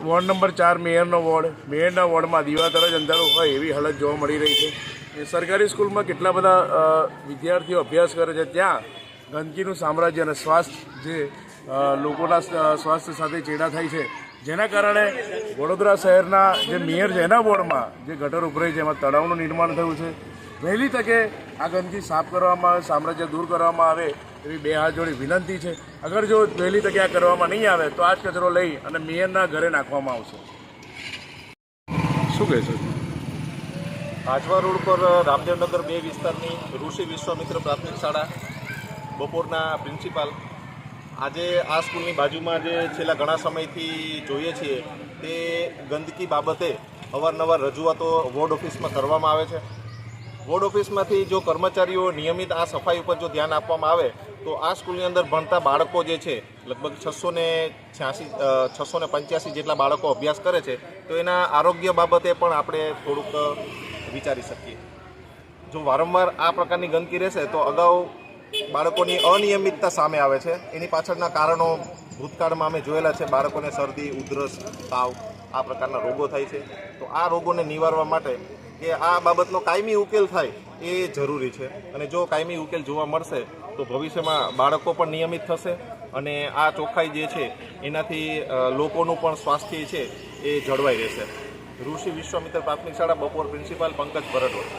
Ward number 4 મેયરનો મેયરના વોર્ડમાં દીવાતળ જ અંધારું હોય એવી હાલત જોવા મળી રહી છે. એ સરકારી સ્કૂલમાં કેટલા બધા વિદ્યાર્થીઓ અભ્યાસ કરે છે, ત્યાં ગંદકીનું સામ્રાજ્ય અને સ્વાસ્થ્ય જે લોકોના સ્વાસ્થ્ય સાથે ચેડા થાય છે, જેના કારણે વડોદરા શહેરના જે મેયર છે એના વોર્ડમાં જે ગટર ઉભરાઈ છે એમાં તળાવનું નિર્માણ થયું છે. વહેલી તકે આ ગંદકી સાફ કરવામાં આવે, સામ્રાજ્ય દૂર કરવામાં આવે એવી બે હાથ જોડી વિનંતી છે. અગર જો વહેલી તકે આ કરવામાં નહીં આવે તો આ જ કચરો લઈ અને મેયરના ઘરે નાખવામાં આવશે. શું કહેશો? આજવા રોડ પર રામદેવનગર 2 વિસ્તારની ઋષિ વિશ્વામિત્ર પ્રાથમિક શાળા બપોરના પ્રિન્સિપાલ આજે આ સ્કૂલની બાજુમાં જે છેલ્લા ઘણા સમયથી જોઈએ છીએ તે ગંદકી બાબતે અવારનવાર રજૂઆતો વોર્ડ ઓફિસમાં કરવામાં આવે છે. વોર્ડ ઓફિસમાંથી જો કર્મચારીઓ નિયમિત આ સફાઈ ઉપર જો ધ્યાન આપવામાં આવે તો આ સ્કૂલની અંદર ભણતા બાળકો જે છે લગભગ 685 જેટલા બાળકો અભ્યાસ કરે છે, તો એના આરોગ્ય બાબતે પણ આપણે થોડુંક વિચારી શકીએ. જો વારંવાર આ પ્રકારની ગંદકી રહેશે તો અગાઉ બાળકોની અનિયમિતતા સામે આવે છે. એની પાછળના કારણો ભૂતકાળમાં અમે જોયેલા છે. બાળકોને શરદી, ઉધરસ, તાવ આ પ્રકારના રોગો થાય છે. તો આ રોગોને નિવારવા માટે કે આ બાબતનો કાયમી ઉકેલ થાય એ જરૂરી છે. અને જો કાયમી ઉકેલ જોવા મળશે તો ભવિષ્યમાં બાળકો પણ નિયમિત થશે અને આ ચોખ્ખાઈ જે છે એનાથી લોકોનું પણ સ્વાસ્થ્ય છે એ જળવાઈ રહેશે. ઋષિ વિશ્વામિત્ર પ્રાથમિક શાળા બપોર પ્રિન્સિપાલ પંકજ ભરડવડ.